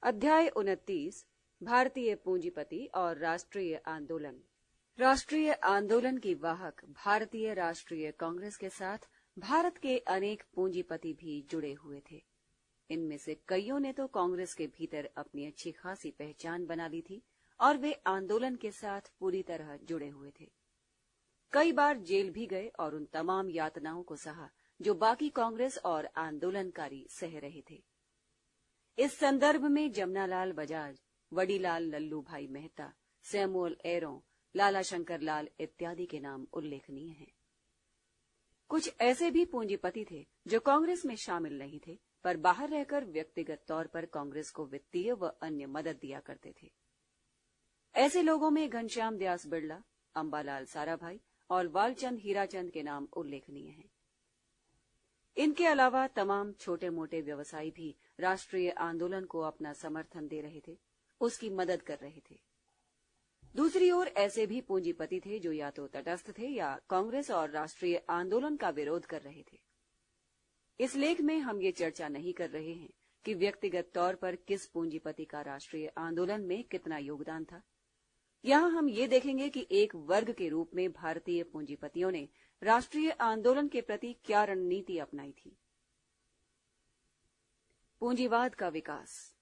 अध्याय 29 भारतीय पूंजीपति और राष्ट्रीय आंदोलन। राष्ट्रीय आंदोलन की वाहक भारतीय राष्ट्रीय कांग्रेस के साथ भारत के अनेक पूंजीपति भी जुड़े हुए थे। इनमें से कईयों ने तो कांग्रेस के भीतर अपनी अच्छी खासी पहचान बना ली थी और वे आंदोलन के साथ पूरी तरह जुड़े हुए थे। कई बार जेल भी गए और उन तमाम यातनाओं को सहा जो बाकी कांग्रेस और आंदोलनकारी सह रहे थे। इस संदर्भ में जमनालाल बजाज, वडीलाल लल्लू भाई मेहता, सैमुअल एरों, लाला शंकर लाल इत्यादि के नाम उल्लेखनीय हैं। कुछ ऐसे भी पूंजीपति थे जो कांग्रेस में शामिल नहीं थे, पर बाहर रहकर व्यक्तिगत तौर पर कांग्रेस को वित्तीय व अन्य मदद दिया करते थे। ऐसे लोगों में घनश्याम दास बिड़ला, अंबालाल साराभाई और वालचंद हीराचंद के नाम उल्लेखनीय हैं। इनके अलावा तमाम छोटे मोटे व्यवसायी भी राष्ट्रीय आंदोलन को अपना समर्थन दे रहे थे, उसकी मदद कर रहे थे। दूसरी ओर ऐसे भी पूंजीपति थे जो या तो तटस्थ थे या कांग्रेस और राष्ट्रीय आंदोलन का विरोध कर रहे थे। इस लेख में हम ये चर्चा नहीं कर रहे हैं कि व्यक्तिगत तौर पर किस पूंजीपति का राष्ट्रीय आंदोलन में कितना योगदान था। यहां हम ये देखेंगे कि एक वर्ग के रूप में भारतीय पूंजीपतियों ने राष्ट्रीय आंदोलन के प्रति क्या रणनीति अपनाई थी। पूंजीवाद का विकास।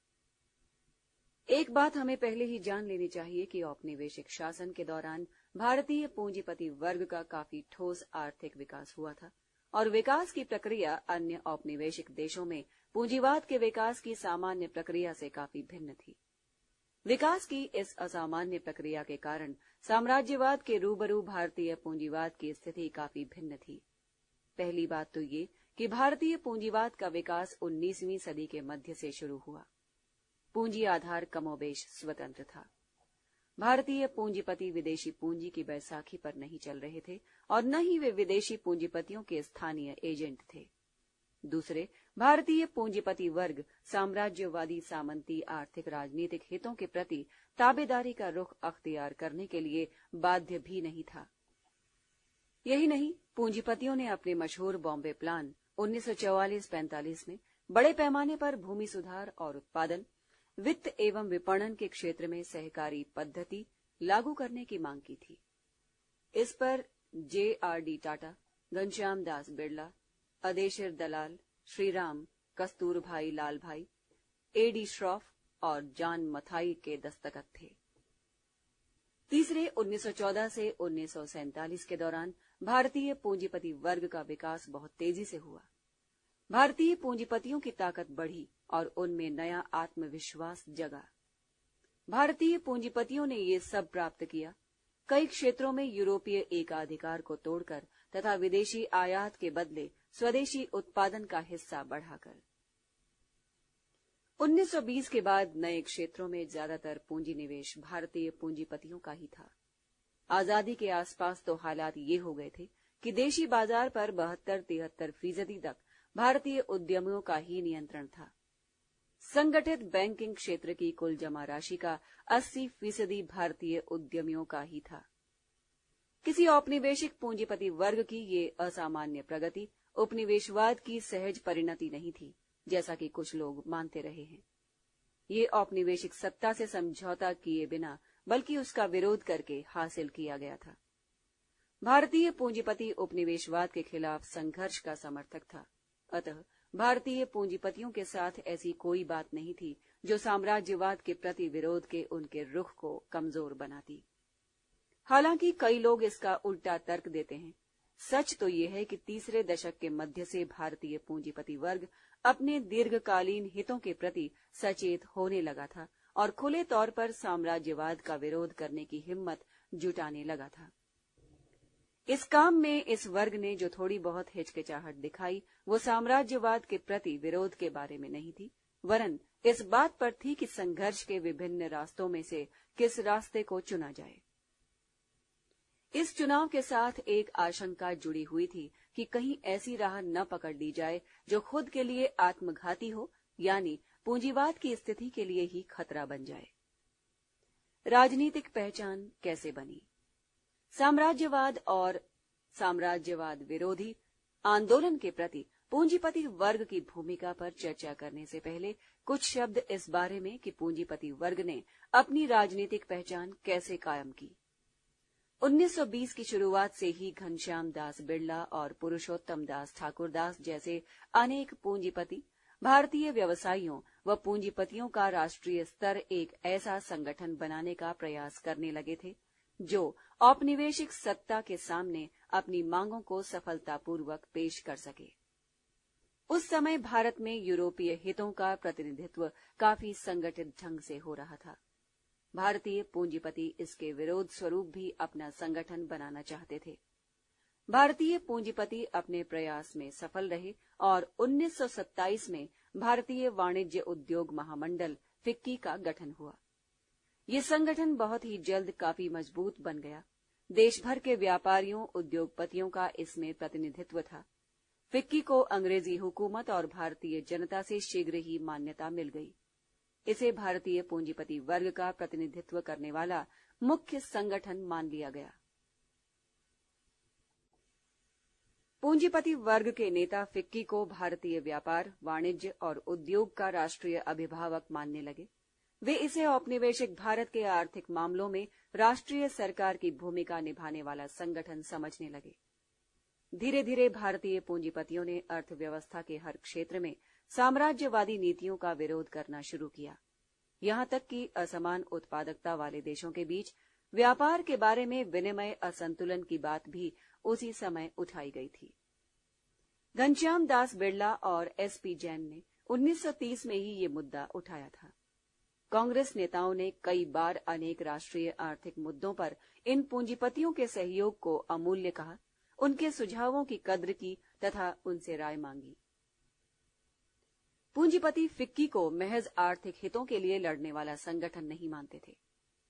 एक बात हमें पहले ही जान लेनी चाहिए कि औपनिवेशिक शासन के दौरान भारतीय पूंजीपति वर्ग का काफी ठोस आर्थिक विकास हुआ था और विकास की प्रक्रिया अन्य औपनिवेशिक देशों में पूंजीवाद के विकास की सामान्य प्रक्रिया से काफी भिन्न थी। विकास की इस असामान्य प्रक्रिया के कारण साम्राज्यवाद के रूबरू भारतीय पूंजीवाद की स्थिति काफी भिन्न थी। पहली बात तो ये कि भारतीय पूंजीवाद का विकास 19वीं सदी के मध्य से शुरू हुआ। पूंजी आधार कमोबेश स्वतंत्र था। भारतीय पूंजीपति विदेशी पूंजी की बैसाखी पर नहीं चल रहे थे और न ही वे विदेशी पूंजीपतियों के स्थानीय एजेंट थे। दूसरे, भारतीय पूंजीपति वर्ग साम्राज्यवादी सामंती आर्थिक राजनीतिक हितों के प्रति ताबेदारी का रुख अख्तियार करने के लिए बाध्य भी नहीं था। यही नहीं, पूंजीपतियों ने अपने मशहूर बॉम्बे प्लान 1944-45 में बड़े पैमाने पर भूमि सुधार और उत्पादन, वित्त एवं विपणन के क्षेत्र में सहकारी पद्धति लागू करने की मांग की थी। इस पर J.R.D. टाटा, घनश्याम दास बिड़ला, अदेशिर दलाल, श्रीराम, कस्तूरभाई लालभाई, A.D. श्रॉफ और जॉन मथाई के दस्तखत थे। तीसरे, 1914 से 1947 के दौरान भारतीय पूंजीपति वर्ग का विकास बहुत तेजी से हुआ। भारतीय पूंजीपतियों की ताकत बढ़ी और उनमें नया आत्मविश्वास जगा। भारतीय पूंजीपतियों ने ये सब प्राप्त किया, कई क्षेत्रों में यूरोपीय एकाधिकार को तोड़कर तथा विदेशी आयात के बदले स्वदेशी उत्पादन का हिस्सा बढ़ाकर। 1920 के बाद नए क्षेत्रों में ज्यादातर पूंजी निवेश भारतीय पूंजीपतियों का ही था। आजादी के आसपास तो हालात ये हो गए थे कि देशी बाजार पर 72-73% तक भारतीय उद्यमियों का ही नियंत्रण था। संगठित बैंकिंग क्षेत्र की कुल जमा राशि का 80% भारतीय उद्यमियों का ही था। किसी औपनिवेशिक पूंजीपति वर्ग की ये असामान्य प्रगति उपनिवेशवाद की सहज परिणति नहीं थी, जैसा कि कुछ लोग मानते रहे हैं। ये औपनिवेशिक सत्ता से समझौता किए बिना बल्कि उसका विरोध करके हासिल किया गया था। भारतीय पूंजीपति उपनिवेशवाद के खिलाफ संघर्ष का समर्थक था। अतः भारतीय पूंजीपतियों के साथ ऐसी कोई बात नहीं थी जो साम्राज्यवाद के प्रति विरोध के उनके रुख को कमजोर बनाती। हालांकि कई लोग इसका उल्टा तर्क देते हैं। सच तो यह है कि तीसरे दशक के मध्य से भारतीय पूंजीपति वर्ग अपने दीर्घकालीन हितों के प्रति सचेत होने लगा था और खुले तौर पर साम्राज्यवाद का विरोध करने की हिम्मत जुटाने लगा था। इस काम में इस वर्ग ने जो थोड़ी बहुत हिचकिचाहट दिखाई वो साम्राज्यवाद के प्रति विरोध के बारे में नहीं थी, वरन इस बात पर थी कि संघर्ष के विभिन्न रास्तों में से किस रास्ते को चुना जाए। इस चुनाव के साथ एक आशंका जुड़ी हुई थी कि कहीं ऐसी राह न पकड़ ली जाए जो खुद के लिए आत्मघाती हो, यानी पूंजीवाद की स्थिति के लिए ही खतरा बन जाए। राजनीतिक पहचान कैसे बनी? साम्राज्यवाद और साम्राज्यवाद विरोधी आंदोलन के प्रति पूंजीपति वर्ग की भूमिका पर चर्चा करने से पहले कुछ शब्द इस बारे में कि पूंजीपति वर्ग ने अपनी राजनीतिक पहचान कैसे कायम की। 1920 की शुरुआत से ही घनश्याम दास बिड़ला और पुरुषोत्तम दास ठाकुरदास जैसे अनेक पूंजीपति भारतीय व्यवसायियों व पूंजीपतियों का राष्ट्रीय स्तर एक ऐसा संगठन बनाने का प्रयास करने लगे थे जो औपनिवेशिक सत्ता के सामने अपनी मांगों को सफलतापूर्वक पेश कर सके। उस समय भारत में यूरोपीय हितों का प्रतिनिधित्व काफी संगठित ढंग से हो रहा था। भारतीय पूंजीपति इसके विरोध स्वरूप भी अपना संगठन बनाना चाहते थे। भारतीय पूंजीपति अपने प्रयास में सफल रहे और 1927 में भारतीय वाणिज्य उद्योग महामंडल फिक्की का गठन हुआ। ये संगठन बहुत ही जल्द काफी मजबूत बन गया। देश भर के व्यापारियों उद्योगपतियों का इसमें प्रतिनिधित्व था। फिक्की को अंग्रेजी हुकूमत और भारतीय जनता से शीघ्र ही मान्यता मिल गई। इसे भारतीय पूंजीपति वर्ग का प्रतिनिधित्व करने वाला मुख्य संगठन मान लिया गया। पूंजीपति वर्ग के नेता फिक्की को भारतीय व्यापार, वाणिज्य और उद्योग का राष्ट्रीय अभिभावक मानने लगे। वे इसे औपनिवेशिक भारत के आर्थिक मामलों में राष्ट्रीय सरकार की भूमिका निभाने वाला संगठन समझने लगे। धीरे धीरे भारतीय पूंजीपतियों ने अर्थव्यवस्था के हर क्षेत्र में साम्राज्यवादी नीतियों का विरोध करना शुरू किया। यहां तक कि असमान उत्पादकता वाले देशों के बीच व्यापार के बारे में विनिमय असंतुलन की बात भी उसी समय उठाई गई थी। घनश्याम दास बिड़ला और एसपी जैन ने 1930 में ही ये मुद्दा उठाया था। कांग्रेस नेताओं ने कई बार अनेक राष्ट्रीय आर्थिक मुद्दों पर इन पूंजीपतियों के सहयोग को अमूल्य कहा, उनके सुझावों की कद्र की तथा उनसे राय मांगी। पूंजीपति फिक्की को महज आर्थिक हितों के लिए लड़ने वाला संगठन नहीं मानते थे।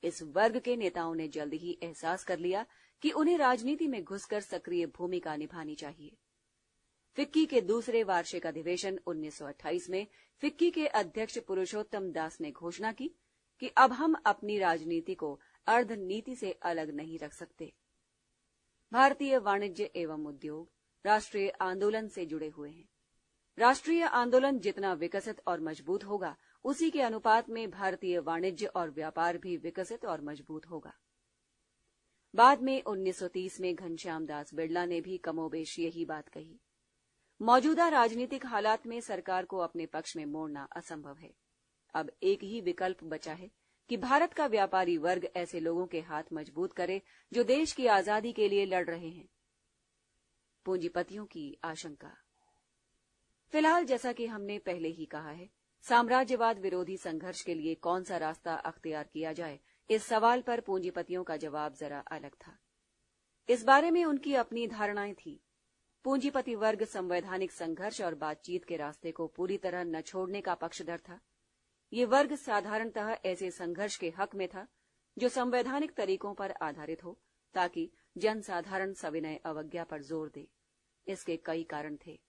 इस वर्ग के नेताओं ने जल्द ही एहसास कर लिया कि उन्हें राजनीति में घुसकर सक्रिय भूमिका निभानी चाहिए। फिक्की के दूसरे वार्षिक अधिवेशन 1928 में फिक्की के अध्यक्ष पुरुषोत्तम दास ने घोषणा की कि अब हम अपनी राजनीति को अर्धनीति से अलग नहीं रख सकते। भारतीय वाणिज्य एवं उद्योग राष्ट्रीय आंदोलन से जुड़े हुए हैं। राष्ट्रीय आंदोलन जितना विकसित और मजबूत होगा, उसी के अनुपात में भारतीय वाणिज्य और व्यापार भी विकसित और मजबूत होगा। बाद में 1930 में घनश्याम दास बिड़ला ने भी कमोबेश यही बात कही। मौजूदा राजनीतिक हालात में सरकार को अपने पक्ष में मोड़ना असंभव है। अब एक ही विकल्प बचा है कि भारत का व्यापारी वर्ग ऐसे लोगों के हाथ मजबूत करे जो देश की आजादी के लिए लड़ रहे हैं। पूंजीपतियों की आशंका। फिलहाल जैसा कि हमने पहले ही कहा है, साम्राज्यवाद विरोधी संघर्ष के लिए कौन सा रास्ता अख्तियार किया जाए, इस सवाल पर पूंजीपतियों का जवाब जरा अलग था। इस बारे में उनकी अपनी धारणाएं थी। पूंजीपति वर्ग संवैधानिक संघर्ष और बातचीत के रास्ते को पूरी तरह न छोड़ने का पक्षधर था। ये वर्ग साधारणतः ऐसे संघर्ष के हक में था जो संवैधानिक तरीकों पर आधारित हो, ताकि जनसाधारण सविनय अवज्ञा पर जोर दे। इसके कई कारण थे।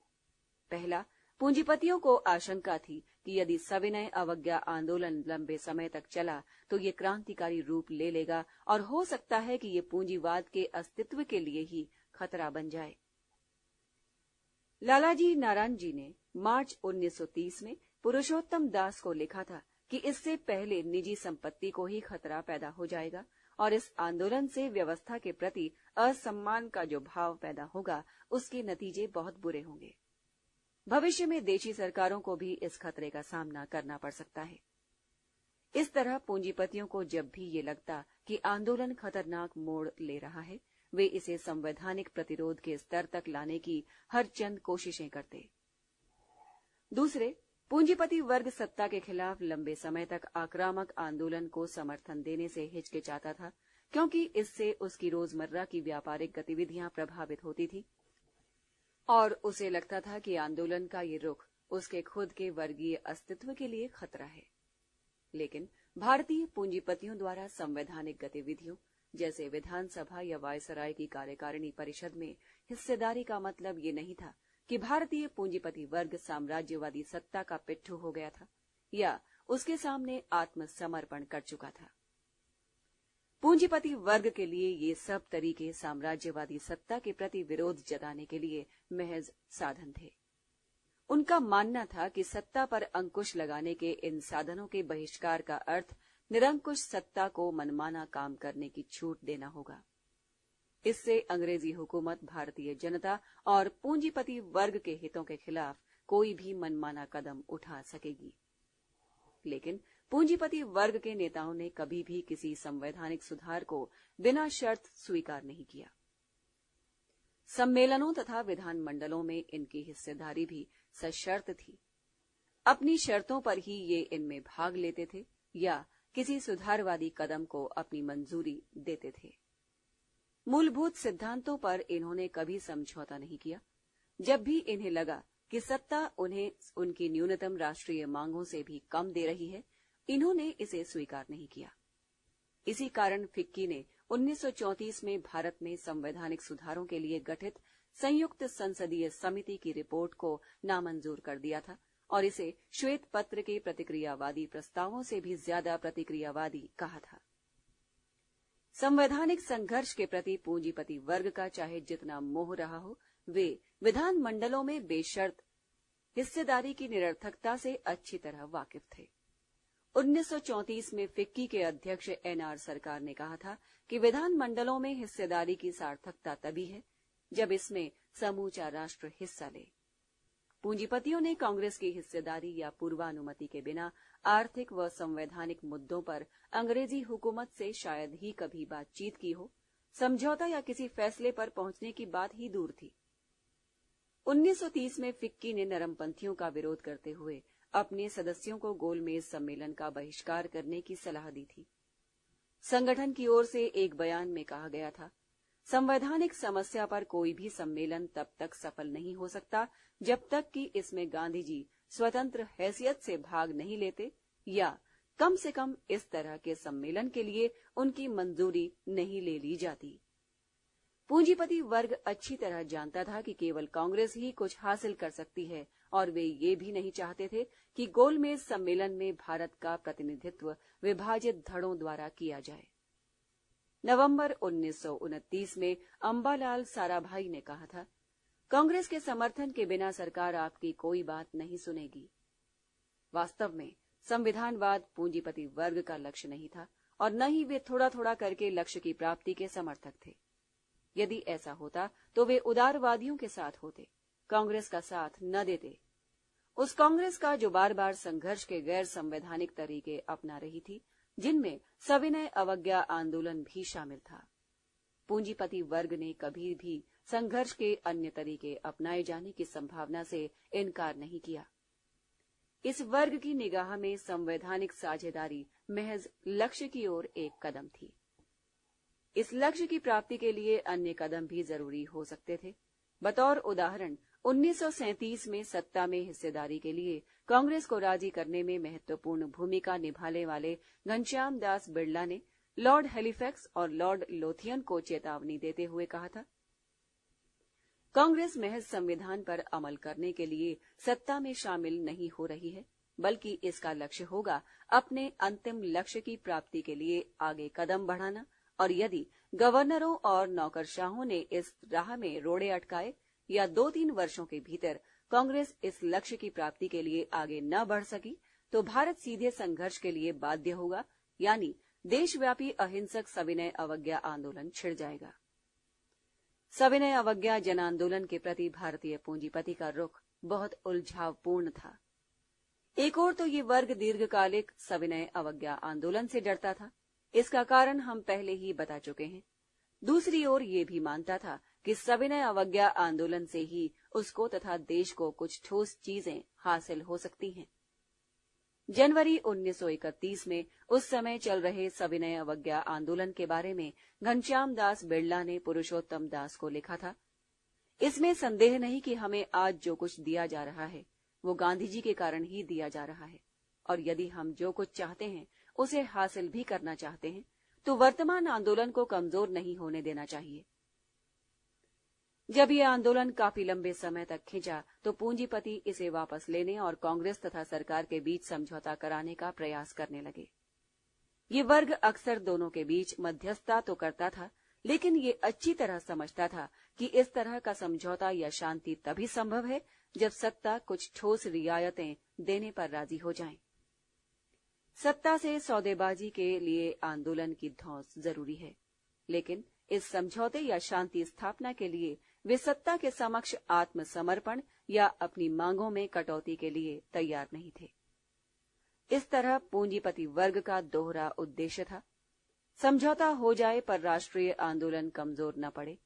पहला, पूंजीपतियों को आशंका थी कि यदि सविनय अवज्ञा आंदोलन लंबे समय तक चला तो ये क्रांतिकारी रूप ले लेगा और हो सकता है कि ये पूंजीवाद के अस्तित्व के लिए ही खतरा बन जाए। लालाजी नारायण जी ने मार्च 1930 में पुरुषोत्तम दास को लिखा था कि इससे पहले निजी संपत्ति को ही खतरा पैदा हो जाएगा और इस आंदोलन से व्यवस्था के प्रति असम्मान का जो भाव पैदा होगा, उसके नतीजे बहुत बुरे होंगे। भविष्य में देशी सरकारों को भी इस खतरे का सामना करना पड़ सकता है। इस तरह पूंजीपतियों को जब भी ये लगता कि आंदोलन खतरनाक मोड़ ले रहा है, वे इसे संवैधानिक प्रतिरोध के स्तर तक लाने की हर चंद कोशिशें करते। दूसरे, पूंजीपति वर्ग सत्ता के खिलाफ लंबे समय तक आक्रामक आंदोलन को समर्थन देने से हिचकिचाता था, क्योंकि इससे उसकी रोजमर्रा की व्यापारिक गतिविधियां प्रभावित होती थी और उसे लगता था कि आंदोलन का ये रुख उसके खुद के वर्गीय अस्तित्व के लिए खतरा है। लेकिन भारतीय पूंजीपतियों द्वारा संवैधानिक गतिविधियों जैसे विधानसभा या वायसराय की कार्यकारिणी परिषद में हिस्सेदारी का मतलब ये नहीं था कि भारतीय पूंजीपति वर्ग साम्राज्यवादी सत्ता का पिट्ठू हो गया था या उसके सामने आत्मसमर्पण कर चुका था। पूंजीपति वर्ग के लिए ये सब तरीके साम्राज्यवादी सत्ता के प्रति विरोध जताने के लिए महज साधन थे। उनका मानना था कि सत्ता पर अंकुश लगाने के इन साधनों के बहिष्कार का अर्थ निरंकुश सत्ता को मनमाना काम करने की छूट देना होगा। इससे अंग्रेजी हुकूमत भारतीय जनता और पूंजीपति वर्ग के हितों के खिलाफ कोई भी मनमाना कदम उठा सकेगी। लेकिन पूंजीपति वर्ग के नेताओं ने कभी भी किसी संवैधानिक सुधार को बिना शर्त स्वीकार नहीं किया। सम्मेलनों तथा विधानमंडलों में इनकी हिस्सेदारी भी सशर्त थी। अपनी शर्तों पर ही ये इनमें भाग लेते थे या किसी सुधारवादी कदम को अपनी मंजूरी देते थे। मूलभूत सिद्धांतों पर इन्होंने कभी समझौता नहीं किया। जब भी इन्हें लगा कि सत्ता उन्हें उनकी न्यूनतम राष्ट्रीय मांगों से भी कम दे रही है, इन्होंने इसे स्वीकार नहीं किया। इसी कारण फिक्की ने 1934 में भारत में संवैधानिक सुधारों के लिए गठित संयुक्त संसदीय समिति की रिपोर्ट को नामंजूर कर दिया था और इसे श्वेत पत्र के प्रतिक्रियावादी प्रस्तावों से भी ज्यादा प्रतिक्रियावादी कहा था। संवैधानिक संघर्ष के प्रति पूंजीपति वर्ग का चाहे जितना मोह रहा हो, वे विधानमंडलों में बेशर्त हिस्सेदारी की निरर्थकता से अच्छी तरह वाकिफ थे। 1934 में फिक्की के अध्यक्ष एनआर सरकार ने कहा था कि विधानमंडलों में हिस्सेदारी की सार्थकता तभी है जब इसमें समूचा राष्ट्र हिस्सा ले। पूंजीपतियों ने कांग्रेस की हिस्सेदारी या पूर्वानुमति के बिना आर्थिक व संवैधानिक मुद्दों पर अंग्रेजी हुकूमत से शायद ही कभी बातचीत की हो। समझौता या किसी फैसले पर पहुंचने की बात ही दूर थी। 1930 में फिक्की ने नरमपंथियों का विरोध करते हुए अपने सदस्यों को गोलमेज सम्मेलन का बहिष्कार करने की सलाह दी थी। संगठन की ओर से एक बयान में कहा गया था, संवैधानिक समस्या पर कोई भी सम्मेलन तब तक सफल नहीं हो सकता जब तक कि इसमें गांधी जी स्वतंत्र हैसियत से भाग नहीं लेते या कम से कम इस तरह के सम्मेलन के लिए उनकी मंजूरी नहीं ले ली जाती। पूंजीपति वर्ग अच्छी तरह जानता था कि केवल कांग्रेस ही कुछ हासिल कर सकती है और वे ये भी नहीं चाहते थे कि गोलमेज सम्मेलन में भारत का प्रतिनिधित्व विभाजित धड़ों द्वारा किया जाए। नवंबर 1929 में अंबालाल साराभाई ने कहा था, कांग्रेस के समर्थन के बिना सरकार आपकी कोई बात नहीं सुनेगी। वास्तव में संविधानवाद पूंजीपति वर्ग का लक्ष्य नहीं था और न ही वे थोड़ा थोड़ा करके लक्ष्य की प्राप्ति के समर्थक थे। यदि ऐसा होता तो वे उदारवादियों के साथ होते, कांग्रेस का साथ न देते। उस कांग्रेस का जो बार बार संघर्ष के गैर संवैधानिक तरीके अपना रही थी, जिनमें सविनय अवज्ञा आंदोलन भी शामिल था। पूंजीपति वर्ग ने कभी भी संघर्ष के अन्य तरीके अपनाए जाने की संभावना से इनकार नहीं किया। इस वर्ग की निगाह में संवैधानिक साझेदारी महज लक्ष्य की ओर एक कदम थी। इस लक्ष्य की प्राप्ति के लिए अन्य कदम भी जरूरी हो सकते थे। बतौर उदाहरण 1937 में सत्ता में हिस्सेदारी के लिए कांग्रेस को राजी करने में महत्वपूर्ण भूमिका निभाने वाले घनश्याम दास बिड़ला ने लॉर्ड हैलिफैक्स और लॉर्ड लोथियन को चेतावनी देते हुए कहा था, कांग्रेस महज संविधान पर अमल करने के लिए सत्ता में शामिल नहीं हो रही है, बल्कि इसका लक्ष्य होगा अपने अंतिम लक्ष्य की प्राप्ति के लिए आगे कदम बढ़ाना, और यदि गवर्नरों और नौकरशाहों ने इस राह में रोड़े अटकाए या 2-3 वर्षों के भीतर कांग्रेस इस लक्ष्य की प्राप्ति के लिए आगे न बढ़ सकी तो भारत सीधे संघर्ष के लिए बाध्य होगा, यानी देशव्यापी अहिंसक सविनय अवज्ञा आंदोलन छिड़ जाएगा। सविनय अवज्ञा जन आंदोलन के प्रति भारतीय पूंजीपति का रुख बहुत उलझावपूर्ण था। एक ओर तो ये वर्ग दीर्घकालिक सविनय अवज्ञा आंदोलन से डरता था, इसका कारण हम पहले ही बता चुके हैं। दूसरी ओर ये भी मानता था कि सविनय अवज्ञा आंदोलन से ही उसको तथा देश को कुछ ठोस चीजें हासिल हो सकती हैं। जनवरी 1931 में उस समय चल रहे सविनय अवज्ञा आंदोलन के बारे में घनश्याम दास बिड़ला ने पुरुषोत्तम दास को लिखा था, इसमें संदेह नहीं कि हमें आज जो कुछ दिया जा रहा है वो गांधी जी के कारण ही दिया जा रहा है, और यदि हम जो कुछ चाहते हैं उसे हासिल भी करना चाहते हैं तो वर्तमान आंदोलन को कमजोर नहीं होने देना चाहिए। जब यह आंदोलन काफी लंबे समय तक खिंचा तो पूंजीपति इसे वापस लेने और कांग्रेस तथा सरकार के बीच समझौता कराने का प्रयास करने लगे। ये वर्ग अक्सर दोनों के बीच मध्यस्थता तो करता था, लेकिन ये अच्छी तरह समझता था कि इस तरह का समझौता या शांति तभी संभव है जब सत्ता कुछ ठोस रियायतें देने पर राजी हो जाए। सत्ता से सौदेबाजी के लिए आंदोलन की धौंस जरूरी है, लेकिन इस समझौते या शांति स्थापना के लिए वे सत्ता के समक्ष आत्मसमर्पण या अपनी मांगों में कटौती के लिए तैयार नहीं थे। इस तरह पूंजीपति वर्ग का दोहरा उद्देश्य था। समझौता हो जाए पर राष्ट्रीय आंदोलन कमजोर न पड़े।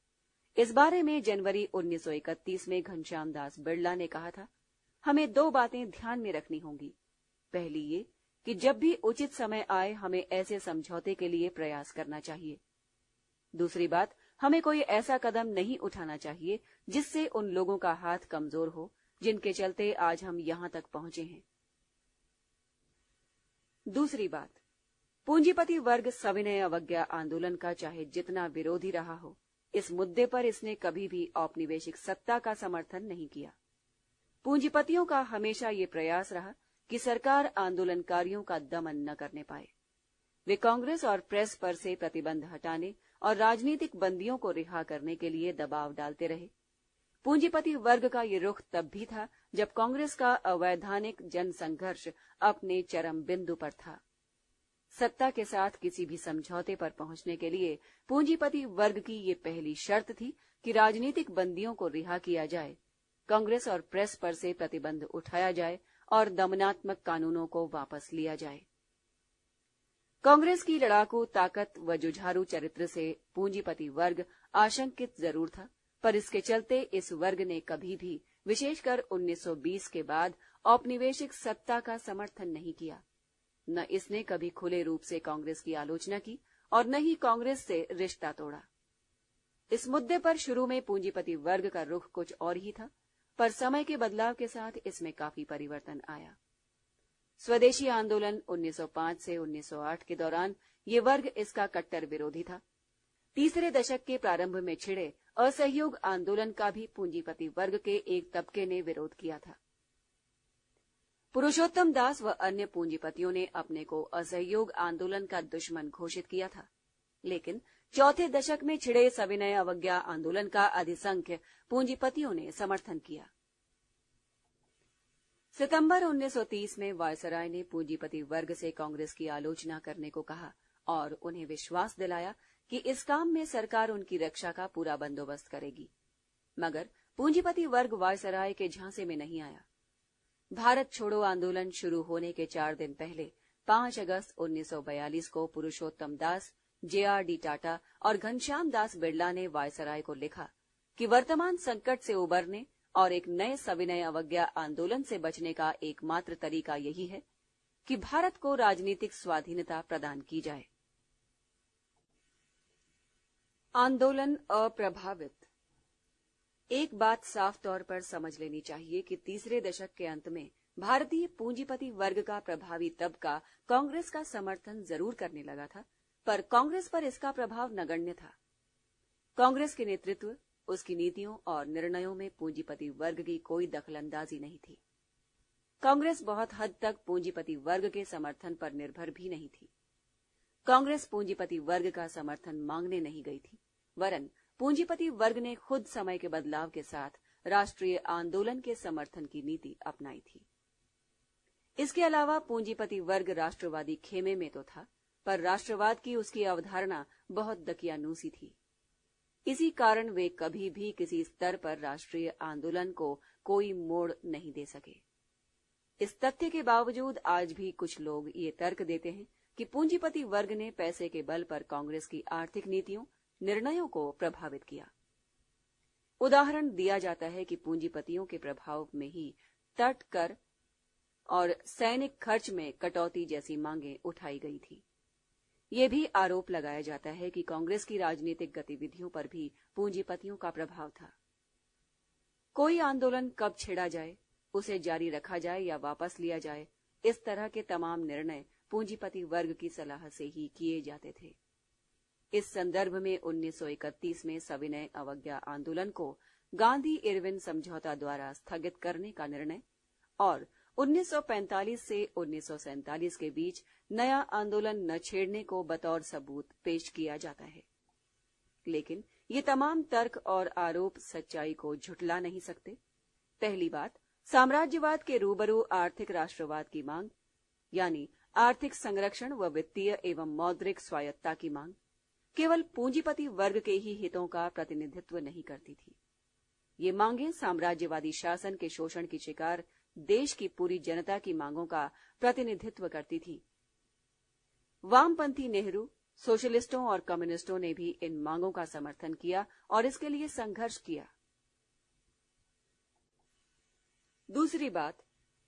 इस बारे में जनवरी 1931 में घनश्याम दास बिड़ला ने कहा था, हमें दो बातें ध्यान में रखनी होंगी। पहली ये कि जब भी उचित समय आए हमें ऐसे समझौते के लिए प्रयास करना चाहिए। दूसरी बात, हमें कोई ऐसा कदम नहीं उठाना चाहिए जिससे उन लोगों का हाथ कमजोर हो जिनके चलते आज हम यहां तक पहुंचे हैं। दूसरी बात, पूंजीपति वर्ग सविनय अवज्ञा आंदोलन का चाहे जितना विरोधी रहा हो, इस मुद्दे पर इसने कभी भी औपनिवेशिक सत्ता का समर्थन नहीं किया। पूंजीपतियों का हमेशा ये प्रयास रहा कि सरकार आंदोलनकारियों का दमन न करने पाए। वे कांग्रेस और प्रेस पर से प्रतिबंध हटाने और राजनीतिक बंदियों को रिहा करने के लिए दबाव डालते रहे। पूंजीपति वर्ग का ये रुख तब भी था जब कांग्रेस का अवैधानिक जनसंघर्ष अपने चरम बिंदु पर था। सत्ता के साथ किसी भी समझौते पर पहुंचने के लिए पूंजीपति वर्ग की ये पहली शर्त थी कि राजनीतिक बंदियों को रिहा किया जाए, कांग्रेस और प्रेस पर से प्रतिबंध उठाया जाए और दमनात्मक कानूनों को वापस लिया जाए। कांग्रेस की लड़ाकू ताकत व जुझारू चरित्र से पूंजीपति वर्ग आशंकित जरूर था, पर इसके चलते इस वर्ग ने कभी भी, विशेषकर 1920 के बाद, औपनिवेशिक सत्ता का समर्थन नहीं किया। न इसने कभी खुले रूप से कांग्रेस की आलोचना की और न ही कांग्रेस से रिश्ता तोड़ा। इस मुद्दे पर शुरू में पूंजीपति वर्ग का रुख कुछ और ही था, पर समय के बदलाव के साथ इसमें काफी परिवर्तन आया। स्वदेशी आंदोलन 1905 से 1908 के दौरान ये वर्ग इसका कट्टर विरोधी था। तीसरे दशक के प्रारंभ में छिड़े असहयोग आंदोलन का भी पूंजीपति वर्ग के एक तबके ने विरोध किया था। पुरुषोत्तम दास व अन्य पूंजीपतियों ने अपने को असहयोग आंदोलन का दुश्मन घोषित किया था, लेकिन चौथे दशक में छिड़े सविनय अवज्ञा आंदोलन का अधिसंख्य पूंजीपतियों ने समर्थन किया। सितंबर 1930 में वायसराय ने पूंजीपति वर्ग से कांग्रेस की आलोचना करने को कहा और उन्हें विश्वास दिलाया कि इस काम में सरकार उनकी रक्षा का पूरा बंदोबस्त करेगी। मगर पूंजीपति वर्ग वायसराय के झांसे में नहीं आया। भारत छोड़ो आंदोलन शुरू होने के 4 दिन पहले 5 अगस्त 1942 को पुरुषोत्तम दास, JRD टाटा और घनश्याम दास बिड़ला ने वायसराय को लिखा कि वर्तमान संकट से उबरने और एक नए सविनय अवज्ञा आंदोलन से बचने का एकमात्र तरीका यही है कि भारत को राजनीतिक स्वाधीनता प्रदान की जाए। आंदोलन अप्रभावित। एक बात साफ तौर पर समझ लेनी चाहिए कि तीसरे दशक के अंत में भारतीय पूंजीपति वर्ग का प्रभावी तबका कांग्रेस का समर्थन जरूर करने लगा था, पर कांग्रेस पर इसका प्रभाव नगण्य था। कांग्रेस के नेतृत्व, उसकी नीतियों और निर्णयों में पूंजीपति वर्ग की कोई दखलंदाजी नहीं थी। कांग्रेस बहुत हद तक पूंजीपति वर्ग के समर्थन पर निर्भर भी नहीं थी। कांग्रेस पूंजीपति वर्ग का समर्थन मांगने नहीं गई थी, वरन पूंजीपति वर्ग ने खुद समय के बदलाव के साथ राष्ट्रीय आंदोलन के समर्थन की नीति अपनाई थी। इसके अलावा पूंजीपति वर्ग राष्ट्रवादी खेमे में तो था, पर राष्ट्रवाद की उसकी अवधारणा बहुत दकियानूसी थी। इसी कारण वे कभी भी किसी स्तर पर राष्ट्रीय आंदोलन को कोई मोड़ नहीं दे सके। इस तथ्य के बावजूद आज भी कुछ लोग ये तर्क देते हैं कि पूंजीपति वर्ग ने पैसे के बल पर कांग्रेस की आर्थिक नीतियों, निर्णयों को प्रभावित किया। उदाहरण दिया जाता है कि पूंजीपतियों के प्रभाव में ही तट कर और सैनिक खर्च में कटौती जैसी मांगें उठाई गई थी। ये भी आरोप लगाया जाता है कि कांग्रेस की राजनीतिक गतिविधियों पर भी पूंजीपतियों का प्रभाव था। कोई आंदोलन कब छेड़ा जाए, उसे जारी रखा जाए या वापस लिया जाए, इस तरह के तमाम निर्णय पूंजीपति वर्ग की सलाह से ही किए जाते थे। इस संदर्भ में 1931 में सविनय अवज्ञा आंदोलन को गांधी इरविन समझौता द्वारा स्थगित करने का निर्णय और 1945 से 1947 के बीच नया आंदोलन न छेड़ने को बतौर सबूत पेश किया जाता है। लेकिन ये तमाम तर्क और आरोप सच्चाई को झुठला नहीं सकते। पहली बात, साम्राज्यवाद के रूबरू आर्थिक राष्ट्रवाद की मांग, यानी आर्थिक संरक्षण व वित्तीय एवं मौद्रिक स्वायत्तता की मांग केवल पूंजीपति वर्ग के ही हितों का प्रतिनिधित्व नहीं करती थी। ये मांगें साम्राज्यवादी शासन के शोषण की शिकार देश की पूरी जनता की मांगों का प्रतिनिधित्व करती थी। वामपंथी नेहरू, सोशलिस्टों और कम्युनिस्टों ने भी इन मांगों का समर्थन किया और इसके लिए संघर्ष किया। दूसरी बात,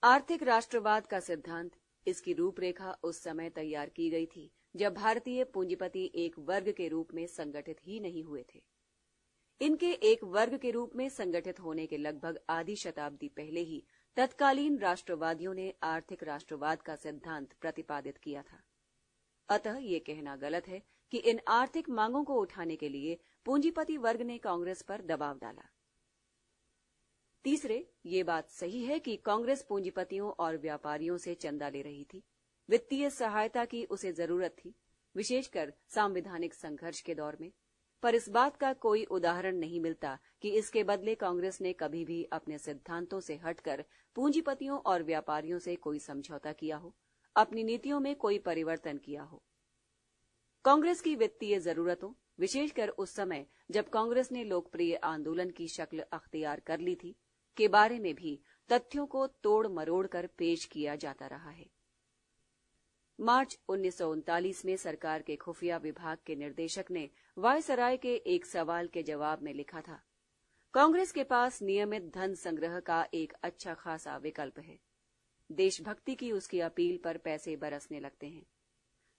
आर्थिक राष्ट्रवाद का सिद्धांत, इसकी रूपरेखा उस समय तैयार की गई थी जब भारतीय पूंजीपति एक वर्ग के रूप में संगठित ही नहीं हुए थे। इनके एक वर्ग के रूप में संगठित होने के लगभग आधी शताब्दी पहले ही तत्कालीन राष्ट्रवादियों ने आर्थिक राष्ट्रवाद का सिद्धांत प्रतिपादित किया था। अतः ये कहना गलत है कि इन आर्थिक मांगों को उठाने के लिए पूंजीपति वर्ग ने कांग्रेस पर दबाव डाला। तीसरे, ये बात सही है कि कांग्रेस पूंजीपतियों और व्यापारियों से चंदा ले रही थी। वित्तीय सहायता की उसे जरूरत थी, विशेषकर सांविधानिक संघर्ष के दौर में। पर इस बात का कोई उदाहरण नहीं मिलता कि इसके बदले कांग्रेस ने कभी भी अपने सिद्धांतों से हटकर पूंजीपतियों और व्यापारियों से कोई समझौता किया हो, अपनी नीतियों में कोई परिवर्तन किया हो। कांग्रेस की वित्तीय जरूरतों, विशेषकर उस समय जब कांग्रेस ने लोकप्रिय आंदोलन की शक्ल अख्तियार कर ली थी, के बारे में भी तथ्यों को तोड़ मरोड़ कर पेश किया जाता रहा है। मार्च 1939 में सरकार के खुफिया विभाग के निर्देशक ने वायसराय के एक सवाल के जवाब में लिखा था, कांग्रेस के पास नियमित धन संग्रह का एक अच्छा खासा विकल्प है। देशभक्ति की उसकी अपील पर पैसे बरसने लगते हैं।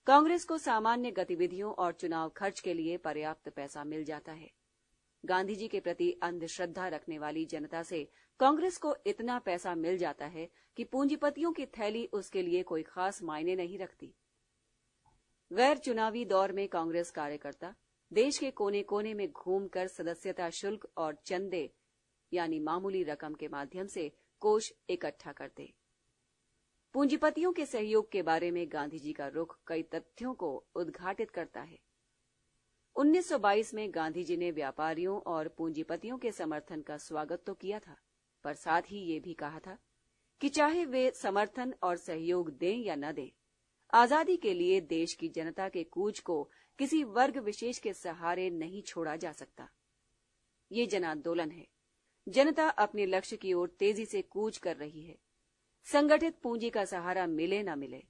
कांग्रेस को सामान्य गतिविधियों और चुनाव खर्च के लिए पर्याप्त पैसा मिल जाता है। गांधी जी के प्रति अंधश्रद्धा रखने वाली जनता से कांग्रेस को इतना पैसा मिल जाता है कि पूंजीपतियों की थैली उसके लिए कोई खास मायने नहीं रखती। गैर चुनावी दौर में कांग्रेस कार्यकर्ता देश के कोने कोने में घूमकर सदस्यता शुल्क और चंदे यानी मामूली रकम के माध्यम से कोष इकट्ठा करते। पूंजीपतियों के सहयोग के बारे में गांधी जी का रुख कई तथ्यों को उद्घाटित करता है। 1922 में गांधी जी ने व्यापारियों और पूंजीपतियों के समर्थन का स्वागत तो किया था, पर साथ ही ये भी कहा था कि चाहे वे समर्थन और सहयोग दें या न दें, आजादी के लिए देश की जनता के कूच को किसी वर्ग विशेष के सहारे नहीं छोड़ा जा सकता। ये जन आंदोलन है। जनता अपने लक्ष्य की ओर तेजी से कूच कर रही है। संगठित पूंजी का सहारा मिले न मिले,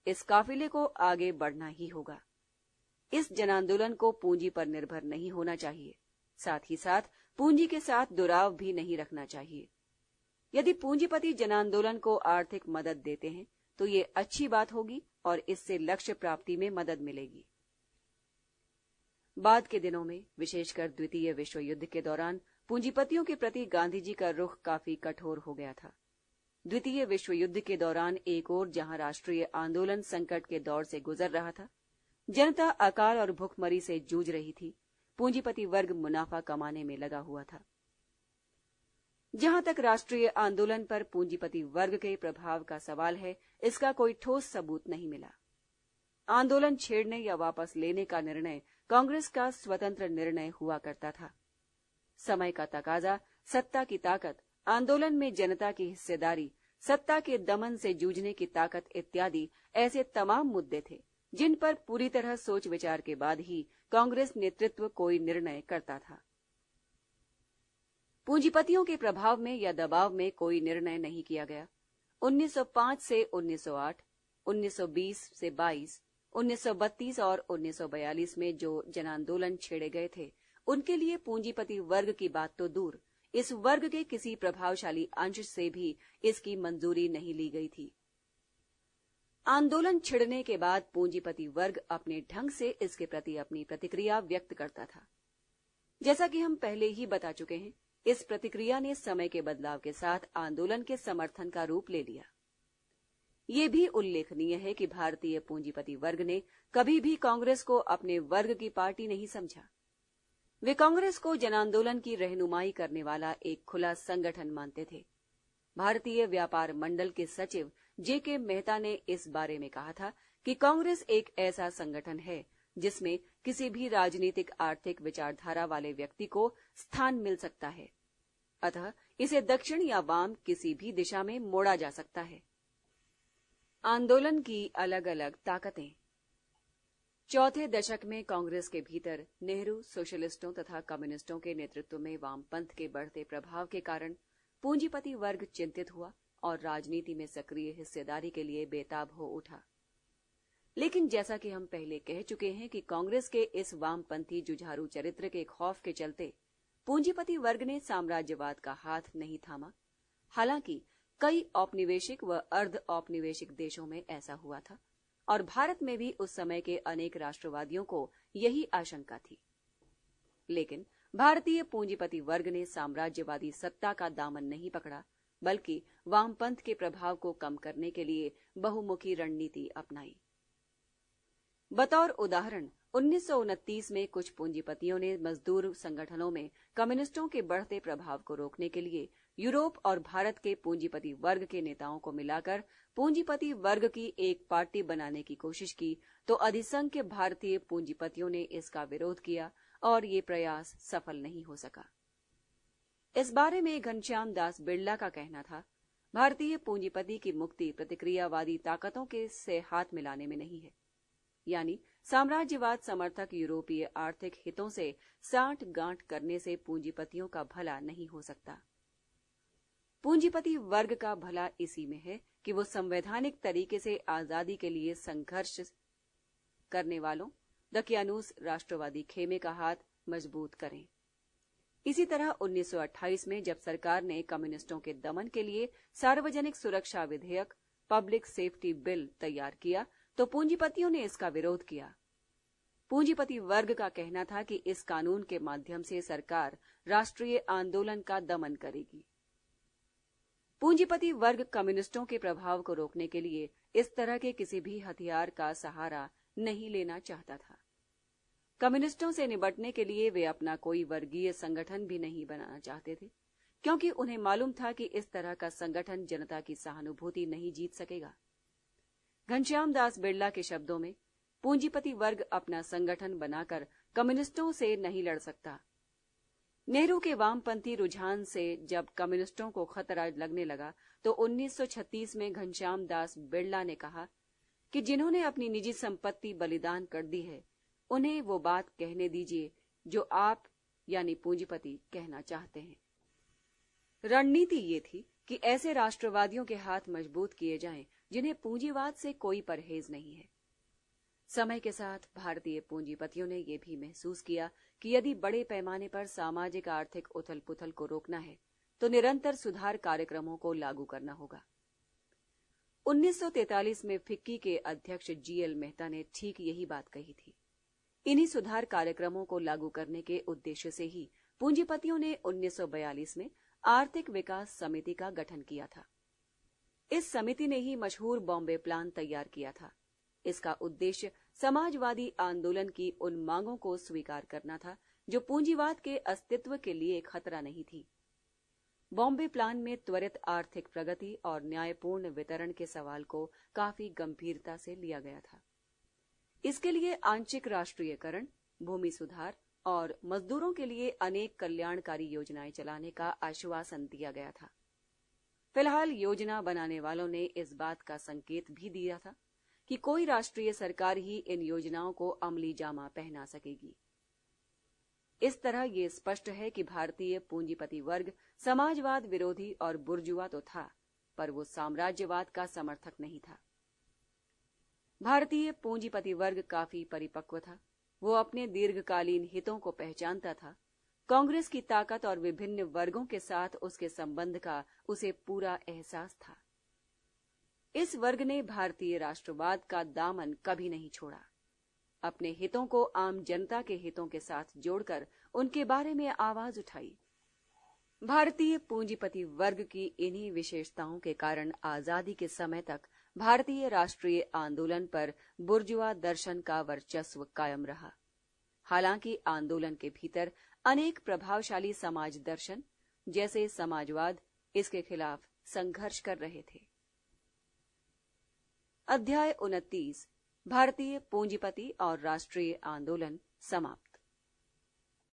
इस काफिले को आगे बढ़ना ही होगा। इस जनांदोलन को पूंजी पर निर्भर नहीं होना चाहिए, साथ ही साथ पूंजी के साथ दुराव भी नहीं रखना चाहिए। यदि पूंजीपति जनांदोलन को आर्थिक मदद देते हैं तो ये अच्छी बात होगी और इससे लक्ष्य प्राप्ति में मदद मिलेगी। बाद के दिनों में, विशेषकर द्वितीय विश्व युद्ध के दौरान, पूंजीपतियों के प्रति गांधी जी का रुख काफी कठोर हो गया था। द्वितीय विश्व युद्ध के दौरान एक ओर जहां राष्ट्रीय आंदोलन संकट के दौर से गुजर रहा था, जनता अकाल और भुखमरी से जूझ रही थी, पूंजीपति वर्ग मुनाफा कमाने में लगा हुआ था। जहां तक राष्ट्रीय आंदोलन पर पूंजीपति वर्ग के प्रभाव का सवाल है, इसका कोई ठोस सबूत नहीं मिला। आंदोलन छेड़ने या वापस लेने का निर्णय कांग्रेस का स्वतंत्र निर्णय हुआ करता था। समय का तकाजा, सत्ता की ताकत, आंदोलन में जनता की हिस्सेदारी, सत्ता के दमन से जूझने की ताकत इत्यादि ऐसे तमाम मुद्दे थे जिन पर पूरी तरह सोच विचार के बाद ही कांग्रेस नेतृत्व कोई निर्णय करता था। पूंजीपतियों के प्रभाव में या दबाव में कोई निर्णय नहीं किया गया। 1905 से 1908, 1920 से 22, 1932 और 1942 में जो जनांदोलन छेड़े गए थे, उनके लिए पूंजीपति वर्ग की बात तो दूर, इस वर्ग के किसी प्रभावशाली अंश से भी इसकी मंजूरी नहीं ली गई थी। आंदोलन छिड़ने के बाद पूंजीपति वर्ग अपने ढंग से इसके प्रति अपनी प्रतिक्रिया व्यक्त करता था। जैसा कि हम पहले ही बता चुके हैं, इस प्रतिक्रिया ने समय के बदलाव के साथ आंदोलन के समर्थन का रूप ले लिया। ये भी उल्लेखनीय है कि भारतीय पूंजीपति वर्ग ने कभी भी कांग्रेस को अपने वर्ग की पार्टी नहीं समझा। वे कांग्रेस को जनांदोलन की रहनुमाई करने वाला एक खुला संगठन मानते थे। भारतीय व्यापार मंडल के सचिव जेके मेहता ने इस बारे में कहा था कि कांग्रेस एक ऐसा संगठन है जिसमें किसी भी राजनीतिक आर्थिक विचारधारा वाले व्यक्ति को स्थान मिल सकता है। अतः इसे दक्षिण या वाम किसी भी दिशा में मोड़ा जा सकता है। आंदोलन की अलग अलग ताकतें। चौथे दशक में कांग्रेस के भीतर नेहरू, सोशलिस्टों तथा कम्युनिस्टों के नेतृत्व में वामपंथ के बढ़ते प्रभाव के कारण पूंजीपति वर्ग चिंतित हुआ और राजनीति में सक्रिय हिस्सेदारी के लिए बेताब हो उठा। लेकिन जैसा कि हम पहले कह चुके हैं कि कांग्रेस के इस वामपंथी जुझारू चरित्र के खौफ के चलते पूंजीपति वर्ग ने साम्राज्यवाद का हाथ नहीं थामा। हालांकि कई औपनिवेशिक व अर्ध औपनिवेशिक देशों में ऐसा हुआ था और भारत में भी उस समय के अनेक राष्ट्रवादियों को यही आशंका थी। लेकिन भारतीय पूंजीपति वर्ग ने साम्राज्यवादी सत्ता का दामन नहीं पकड़ा, बल्कि वामपंथ के प्रभाव को कम करने के लिए बहुमुखी रणनीति अपनाई। बतौर उदाहरण 1929 में कुछ पूंजीपतियों ने मजदूर संगठनों में कम्युनिस्टों के बढ़ते प्रभाव को रोकने के लिए यूरोप और भारत के पूंजीपति वर्ग के नेताओं को मिलाकर पूंजीपति वर्ग की एक पार्टी बनाने की कोशिश की, तो अधिसंख्य भारतीय पूंजीपतियों ने इसका विरोध किया और ये प्रयास सफल नहीं हो सका। इस बारे में घनश्याम दास बिड़ला का कहना था, भारतीय पूंजीपति की मुक्ति प्रतिक्रियावादी ताकतों के से हाथ मिलाने में नहीं है, यानी साम्राज्यवाद समर्थक यूरोपीय आर्थिक हितों से साठ गांठ करने से पूंजीपतियों का भला नहीं हो सकता। पूंजीपति वर्ग का भला इसी में है कि वो संवैधानिक तरीके से आजादी के लिए संघर्ष करने वालों दकियानूस राष्ट्रवादी खेमे का हाथ मजबूत करें। इसी तरह 1928 में जब सरकार ने कम्युनिस्टों के दमन के लिए सार्वजनिक सुरक्षा विधेयक पब्लिक सेफ्टी बिल तैयार किया, तो पूंजीपतियों ने इसका विरोध किया। पूंजीपति वर्ग का कहना था कि इस कानून के माध्यम से सरकार राष्ट्रीय आंदोलन का दमन करेगी। पूंजीपति वर्ग कम्युनिस्टों के प्रभाव को रोकने के लिए इस तरह के किसी भी हथियार का सहारा नहीं लेना चाहता था। कम्युनिस्टों से निपटने के लिए वे अपना कोई वर्गीय संगठन भी नहीं बनाना चाहते थे, क्योंकि उन्हें मालूम था कि इस तरह का संगठन जनता की सहानुभूति नहीं जीत सकेगा। घनश्याम दास बिड़ला के शब्दों में, पूंजीपति वर्ग अपना संगठन बनाकर कम्युनिस्टों से नहीं लड़ सकता। नेहरू के वामपंथी रुझान से जब कम्युनिस्टों को खतरा लगने लगा, तो 1936 में घनश्याम दास बिड़ला ने कहा कि जिन्होंने अपनी निजी संपत्ति बलिदान कर दी है, उन्हें वो बात कहने दीजिए जो आप यानी पूंजीपति कहना चाहते हैं। रणनीति ये थी कि ऐसे राष्ट्रवादियों के हाथ मजबूत किए जाएं जिन्हें पूंजीवाद से कोई परहेज नहीं है। समय के साथ भारतीय पूंजीपतियों ने यह भी महसूस किया कि यदि बड़े पैमाने पर सामाजिक आर्थिक उथल पुथल को रोकना है, तो निरंतर सुधार कार्यक्रमों को लागू करना होगा। 1943 में फिक्की के अध्यक्ष जीएल मेहता ने ठीक यही बात कही थी। इन्हीं सुधार कार्यक्रमों को लागू करने के उद्देश्य से ही पूंजीपतियों ने 1942 में आर्थिक विकास समिति का गठन किया था। इस समिति ने ही मशहूर बॉम्बे प्लान तैयार किया था। इसका उद्देश्य समाजवादी आंदोलन की उन मांगों को स्वीकार करना था जो पूंजीवाद के अस्तित्व के लिए खतरा नहीं थी। बॉम्बे प्लान में त्वरित आर्थिक प्रगति और न्यायपूर्ण वितरण के सवाल को काफी गंभीरता से लिया गया था। इसके लिए आंशिक राष्ट्रीयकरण, भूमि सुधार और मजदूरों के लिए अनेक कल्याणकारी योजनाएं चलाने का आश्वासन दिया गया था। फिलहाल योजना बनाने वालों ने इस बात का संकेत भी दिया था कि कोई राष्ट्रीय सरकार ही इन योजनाओं को अमली जामा पहना सकेगी। इस तरह ये स्पष्ट है कि भारतीय पूंजीपति वर्ग समाजवाद विरोधी और बुर्जुआ तो था, पर वो साम्राज्यवाद का समर्थक नहीं था। भारतीय पूंजीपति वर्ग काफी परिपक्व था। वो अपने दीर्घकालीन हितों को पहचानता था। कांग्रेस की ताकत और विभिन्न वर्गों के साथ उसके संबंध का उसे पूरा एहसास था। इस वर्ग ने भारतीय राष्ट्रवाद का दामन कभी नहीं छोड़ा। अपने हितों को आम जनता के हितों के साथ जोड़कर उनके बारे में आवाज उठाई। भारतीय पूंजीपति वर्ग की इन्हीं विशेषताओं के कारण आजादी के समय तक भारतीय राष्ट्रीय आंदोलन पर बुर्जुआ दर्शन का वर्चस्व कायम रहा। हालांकि आंदोलन के भीतर अनेक प्रभावशाली समाज दर्शन जैसे समाजवाद इसके खिलाफ संघर्ष कर रहे थे। अध्याय 29 भारतीय पूंजीपति और राष्ट्रीय आंदोलन समाप्त।